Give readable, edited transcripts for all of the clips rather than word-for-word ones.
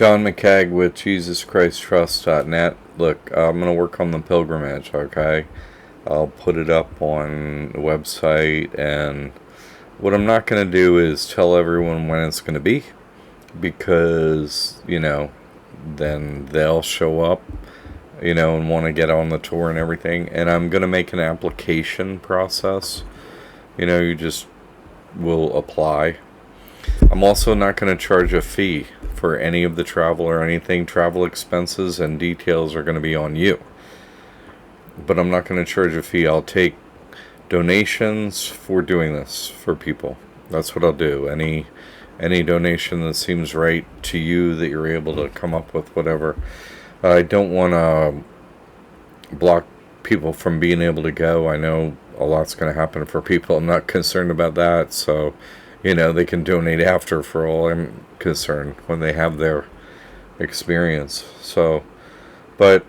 John McCaig with JesusChristTrust.net. Look, I'm going to work on the pilgrimage, okay? I'll put it up on the website, and what I'm not going to do is tell everyone when it's going to be, because, then they'll show up, and want to get on the tour and everything. And I'm going to make an application process. You just will apply. I'm also not going to charge a fee for any of the travel or anything. Travel expenses and details are going to be on you. But I'm not going to charge a fee. I'll take donations for doing this for people. That's what I'll do. Any donation that seems right to you, that you're able to come up with, whatever. I don't want to block people from being able to go. I know a lot's going to happen for people. I'm not concerned about that. So, they can donate after, for all I'm concerned, when they have their experience. So, but,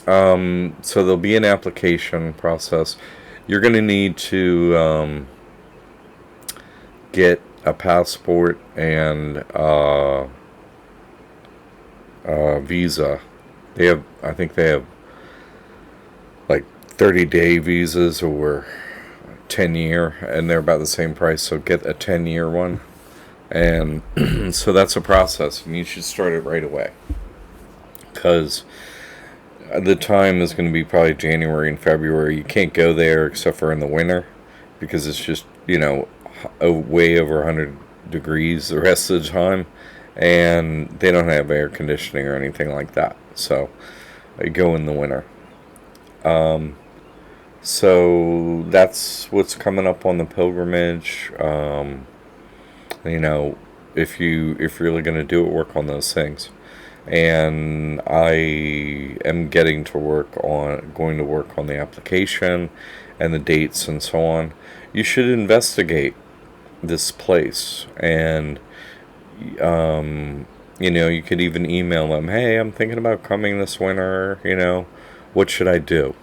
so there'll be an application process. You're going to need to get a passport and visa. I think they have like 30-day visas or 10-year, and they're about the same price. So get a 10-year one, and so that's a process, and you should start it right away, because the time is going to be probably January and February. You can't go there except for in the winter, because it's just way over 100 degrees the rest of the time, and they don't have air conditioning or anything like that. So I go in the winter. So that's what's coming up on the pilgrimage. If you're really going to do it, work on those things. And I am going to work on the application and the dates and so on. You should investigate this place, and you could even email them, hey, I'm thinking about coming this winter, what should I do?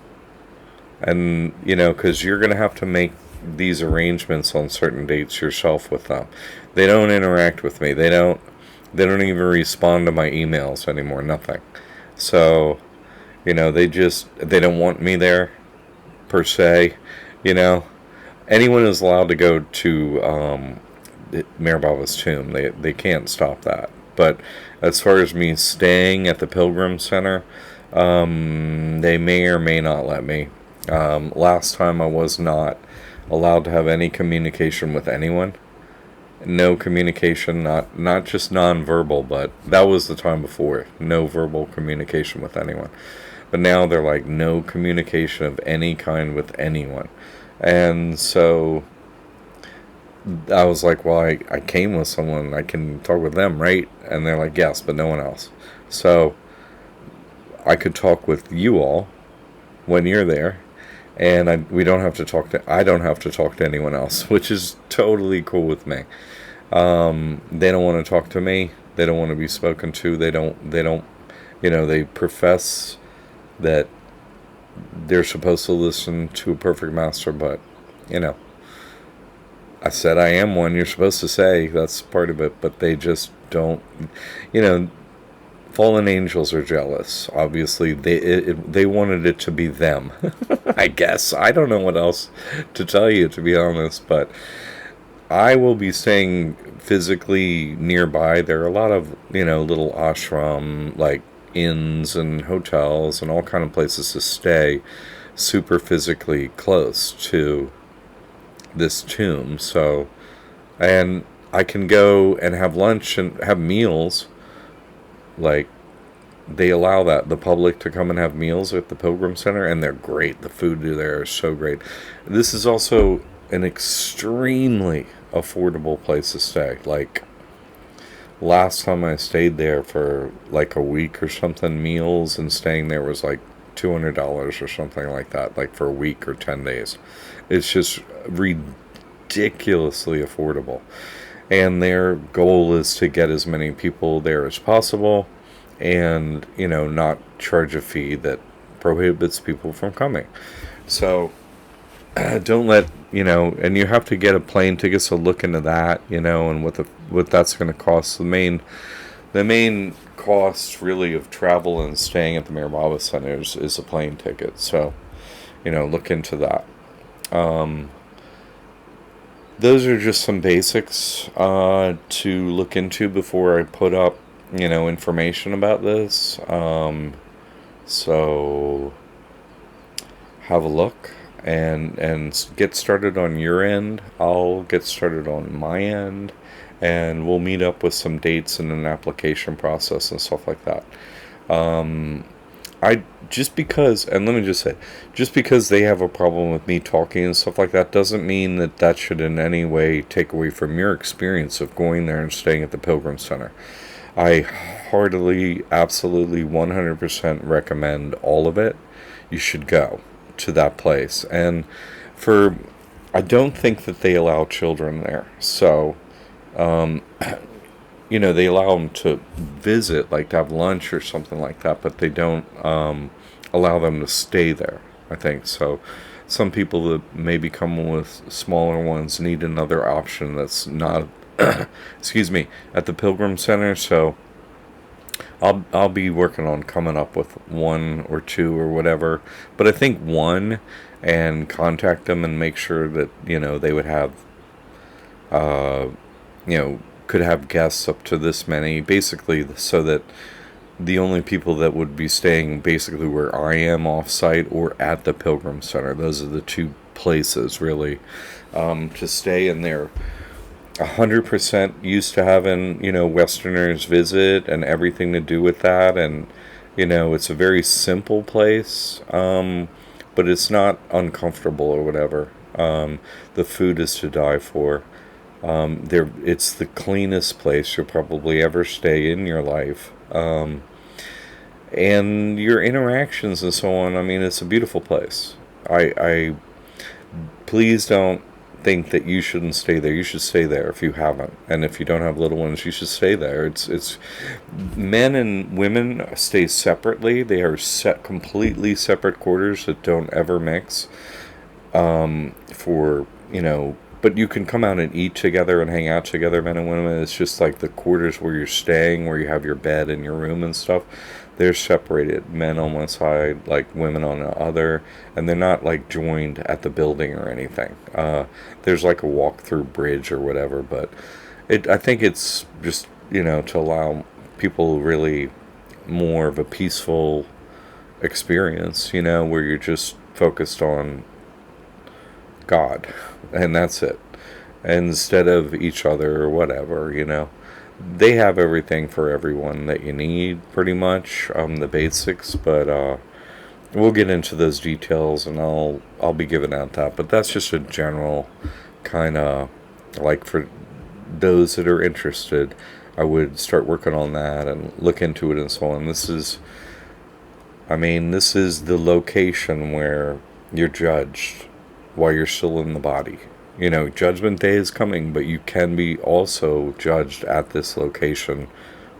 And, because you're going to have to make these arrangements on certain dates yourself with them. They don't interact with me. They don't even respond to my emails anymore, nothing. So, they don't want me there, per se. Anyone is allowed to go to Mayor Baba's tomb. They can't stop that. But as far as me staying at the Pilgrim Center, they may or may not let me. Last time I was not allowed to have any communication with anyone. No communication, not just non-verbal, but that was the time before. No verbal communication with anyone. But now they're like, no communication of any kind with anyone. And so I was like, well, I came with someone, I can talk with them, right? And they're like, yes, but no one else. So I could talk with you all when you're there, and I don't have to talk to anyone else, which is totally cool with me. They don't want to talk to me. They don't want to be spoken to. They don't, they profess that they're supposed to listen to a perfect master, but, I said I am one. You're supposed to say that's part of it, but they just don't, fallen angels are jealous. Obviously, they wanted it to be them. I guess. I don't know what else to tell you, to be honest, but I will be staying physically nearby. There are a lot of, little ashram, like inns and hotels and all kind of places to stay super physically close to this tomb. So, and I can go and have lunch and have meals. Like, they allow the public to come and have meals at the Pilgrim Center, and they're great. The food there is so great. This is also an extremely affordable place to stay. Like, last time I stayed there for like a week or something, meals and staying there was like $200 or something like that, like for a week or 10 days. It's just ridiculously affordable. And their goal is to get as many people there as possible, and, not charge a fee that prohibits people from coming. So don't let, and you have to get a plane ticket, so look into that, and what that's going to cost. The the main cost really of travel and staying at the Mirababa Centers is a plane ticket. So, look into that. Um, those are just some basics to look into before I put up, information about this. So have a look and get started on your end. I'll get started on my end, and we'll meet up with some dates and an application process and stuff like that. Um, I just because, and let me just say, just because they have a problem with me talking and stuff like that doesn't mean that that should in any way take away from your experience of going there and staying at the Pilgrim Center. I heartily, absolutely, 100% recommend all of it. You should go to that place. And for, I don't think that they allow children there. So, um, they allow them to visit, like to have lunch or something like that, but they don't allow them to stay there, I think. So some people that maybe come with smaller ones need another option that's not, excuse me, at the Pilgrim Center. So I'll be working on coming up with one or two or whatever, but I think one, and contact them and make sure that they would have uh, could have guests up to this many, basically, so that the only people that would be staying basically where I am off site or at the Pilgrim Center. Those are the two places really to stay, and they're 100% used to having Westerners visit and everything to do with that, and it's a very simple place, but it's not uncomfortable or whatever. The food is to die for. It's the cleanest place you'll probably ever stay in your life. And your interactions and so on, I mean, it's a beautiful place. I please don't think that you shouldn't stay there. You should stay there if you haven't. And if you don't have little ones, you should stay there. It's men and women stay separately. They are completely separate quarters that don't ever mix. For, but you can come out and eat together and hang out together, men and women. It's just like the quarters where you're staying, where you have your bed and your room and stuff. They're separated, men on one side, like women on the other, and they're not like joined at the building or anything. There's like a walk-through bridge or whatever, but I think it's just, to allow people really more of a peaceful experience, where you're just focused on God, and that's it, instead of each other or whatever. They have everything for everyone that you need, pretty much, the basics, but we'll get into those details, and I'll be giving out that, but that's just a general kind of, like, for those that are interested, I would start working on that and look into it and so on. This is the location where you're judged while you're still in the body. Judgment day is coming, but you can be also judged at this location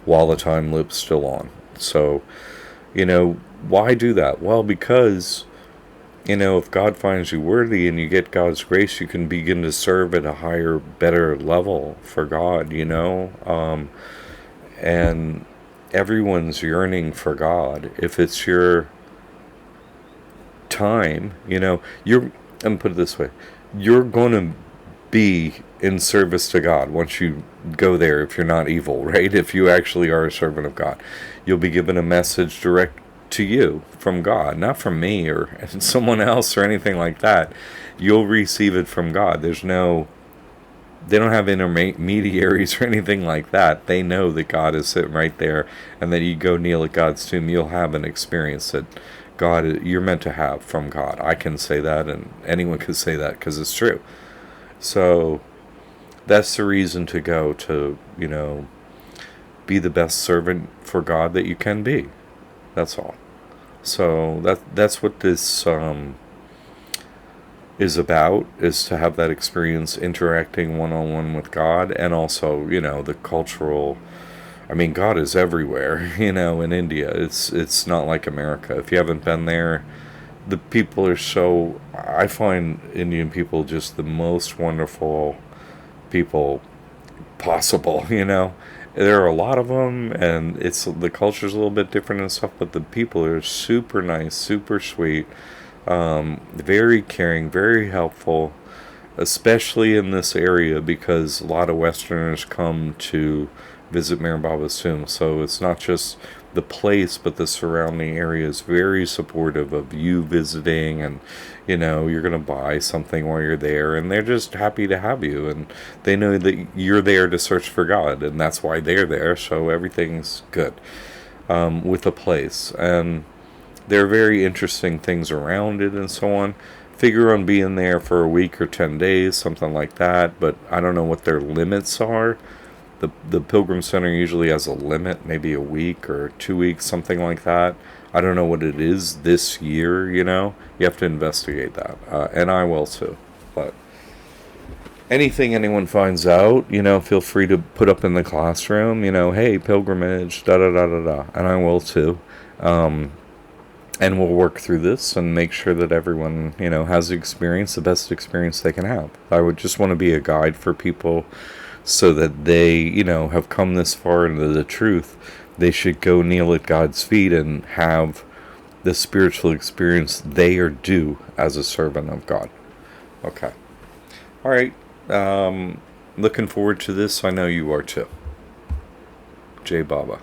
while the time loop's still on. So, why do that? Well, because, if God finds you worthy and you get God's grace, you can begin to serve at a higher, better level for God, and everyone's yearning for God. If it's your time, let me put it this way. You're going to be in service to God once you go there, if you're not evil, right? If you actually are a servant of God, you'll be given a message direct to you from God, not from me or someone else or anything like that. You'll receive it from God. They don't have intermediaries or anything like that. They know that God is sitting right there, and that you go kneel at God's tomb, you'll have an experience that you're meant to have from God. I can say that, and anyone can say that, because it's true. So that's the reason to go, to be the best servant for God that you can be. That's all. So that's what this is about, is to have that experience interacting one-on-one with God, and also the cultural. God is everywhere, in India. It's not like America. If you haven't been there, the people are so... I find Indian people just the most wonderful people possible, There are a lot of them, and the culture's a little bit different and stuff, but the people are super nice, super sweet, very caring, very helpful, especially in this area because a lot of Westerners come to visit Meher Baba's tomb. So it's not just the place, but the surrounding area is very supportive of you visiting, and you're going to buy something while you're there, and they're just happy to have you, and they know that you're there to search for God, and that's why they're there. So everything's good with the place, and there are very interesting things around it and so on. Figure on being there for a week or 10 days, something like that, but I don't know what their limits are. The Pilgrim Center usually has a limit, maybe a week or 2 weeks, something like that. I don't know what it is this year, You have to investigate that, and I will too. But anything anyone finds out, feel free to put up in the classroom, hey, pilgrimage, da-da-da-da-da, and I will too. And we'll work through this and make sure that everyone, has the best experience they can have. I would just want to be a guide for people so that they, have come this far into the truth. They should go kneel at God's feet and have the spiritual experience they are due as a servant of God. Okay. All right. Looking forward to this. I know you are too. Jai Baba.